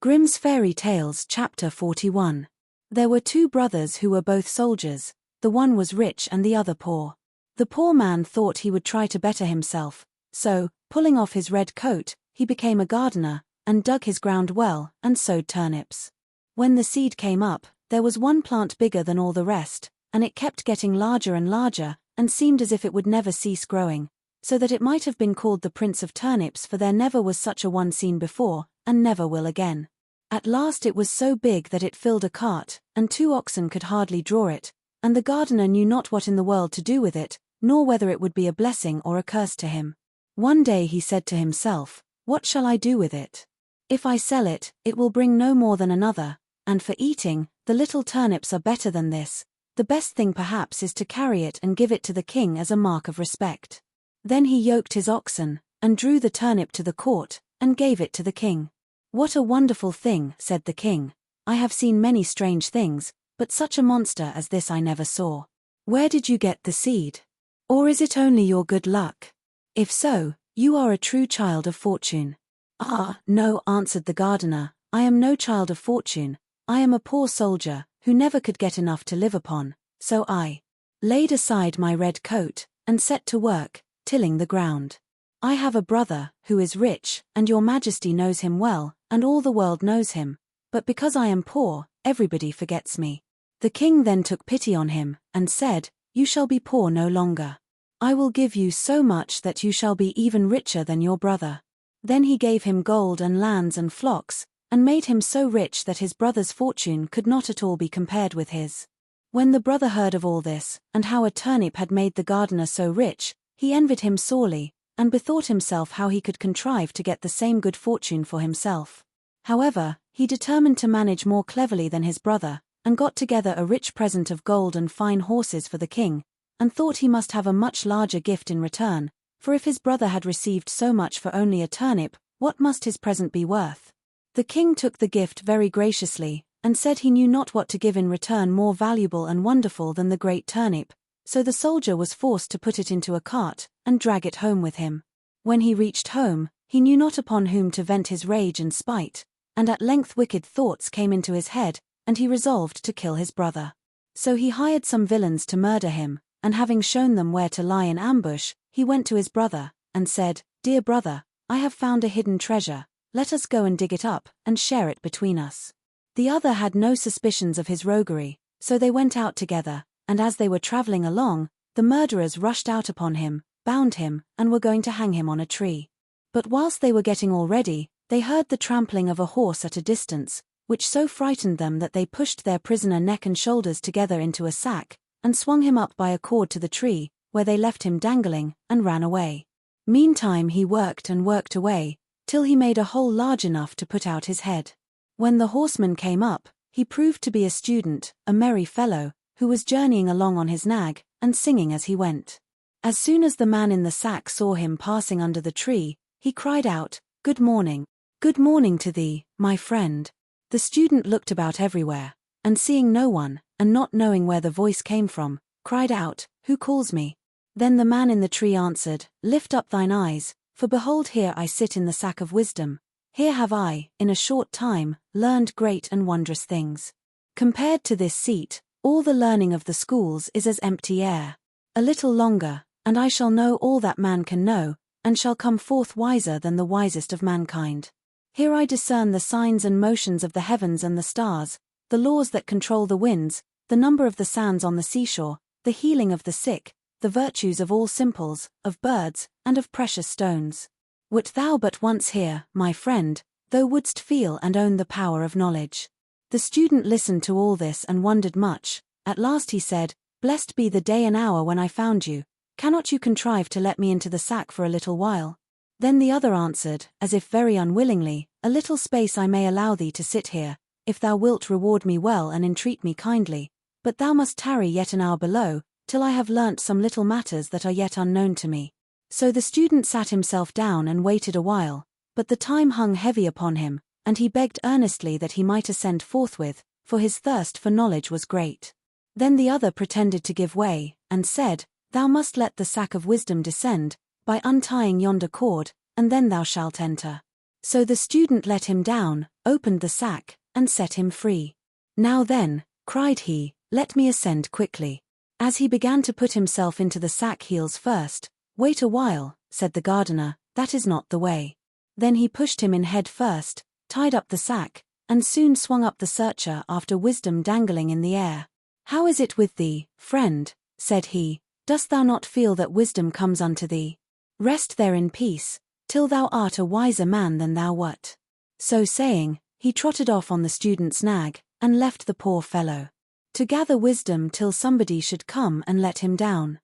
Grimm's Fairy Tales Chapter 41. There were two brothers who were both soldiers. The one was rich and the other poor. The poor man thought he would try to better himself, so, pulling off his red coat, he became a gardener, and dug his ground well, and sowed turnips. When the seed came up, there was one plant bigger than all the rest, and it kept getting larger and larger, and seemed as if it would never cease growing, so that it might have been called the Prince of Turnips, for there never was such a one seen before, and never will again. At last it was so big that it filled a cart, and 2 oxen could hardly draw it, and the gardener knew not what in the world to do with it, nor whether it would be a blessing or a curse to him. One day he said to himself, "What shall I do with it? If I sell it, it will bring no more than another, and for eating, the little turnips are better than this. The best thing perhaps is to carry it and give it to the king as a mark of respect." Then he yoked his oxen, and drew the turnip to the court, and gave it to the king. "What a wonderful thing," said the king. "I have seen many strange things, but such a monster as this I never saw. Where did you get the seed? Or is it only your good luck? If so, you are a true child of fortune." "Ah, no," answered the gardener, "I am no child of fortune. I am a poor soldier, who never could get enough to live upon, so I laid aside my red coat, and set to work, tilling the ground. I have a brother, who is rich, and your majesty knows him well, and all the world knows him, but because I am poor, everybody forgets me." The king then took pity on him, and said, "You shall be poor no longer. I will give you so much that you shall be even richer than your brother." Then he gave him gold and lands and flocks, and made him so rich that his brother's fortune could not at all be compared with his. When the brother heard of all this, and how a turnip had made the gardener so rich, he envied him sorely, and bethought himself how he could contrive to get the same good fortune for himself. However, he determined to manage more cleverly than his brother, and got together a rich present of gold and fine horses for the king, and thought he must have a much larger gift in return, for if his brother had received so much for only a turnip, what must his present be worth? The king took the gift very graciously, and said he knew not what to give in return more valuable and wonderful than the great turnip, so the soldier was forced to put it into a cart, and drag it home with him. When he reached home, he knew not upon whom to vent his rage and spite, and at length wicked thoughts came into his head, and he resolved to kill his brother. So he hired some villains to murder him, and having shown them where to lie in ambush, he went to his brother, and said, "Dear brother, I have found a hidden treasure, let us go and dig it up, and share it between us." The other had no suspicions of his roguery, so they went out together, and as they were traveling along, the murderers rushed out upon him, bound him, and were going to hang him on a tree. But whilst they were getting all ready, they heard the trampling of a horse at a distance, which so frightened them that they pushed their prisoner neck and shoulders together into a sack, and swung him up by a cord to the tree, where they left him dangling, and ran away. Meantime he worked and worked away, till he made a hole large enough to put out his head. When the horseman came up, he proved to be a student, a merry fellow, who was journeying along on his nag, and singing as he went. As soon as the man in the sack saw him passing under the tree, he cried out, "Good morning. Good morning to thee, my friend." The student looked about everywhere, and seeing no one, and not knowing where the voice came from, cried out, "Who calls me?" Then the man in the tree answered, "Lift up thine eyes, for behold here I sit in the sack of wisdom. Here have I, in a short time, learned great and wondrous things. Compared to this seat, all the learning of the schools is as empty air. A little longer, and I shall know all that man can know, and shall come forth wiser than the wisest of mankind. Here I discern the signs and motions of the heavens and the stars, the laws that control the winds, the number of the sands on the seashore, the healing of the sick, the virtues of all simples, of birds, and of precious stones. Wert thou but once here, my friend, thou wouldst feel and own the power of knowledge." The student listened to all this and wondered much. At last he said, "Blessed be the day and hour when I found you. Cannot you contrive to let me into the sack for a little while?" Then the other answered, as if very unwillingly, "A little space I may allow thee to sit here, if thou wilt reward me well and entreat me kindly, but thou must tarry yet an hour below, till I have learnt some little matters that are yet unknown to me." So the student sat himself down and waited a while, but the time hung heavy upon him, and he begged earnestly that he might ascend forthwith, for his thirst for knowledge was great. Then the other pretended to give way, and said, "Thou must let the sack of wisdom descend, by untying yonder cord, and then thou shalt enter." So the student let him down, opened the sack, and set him free. "Now then," cried he, "let me ascend quickly." As he began to put himself into the sack heels first, "Wait a while," said the gardener, "that is not the way." Then he pushed him in head first, tied up the sack, and soon swung up the searcher after Wisdom dangling in the air. "How is it with thee, friend?" said he. "Dost thou not feel that wisdom comes unto thee? Rest there in peace, till thou art a wiser man than thou wert." So saying, he trotted off on the student's nag, and left the poor fellow to gather wisdom till somebody should come and let him down.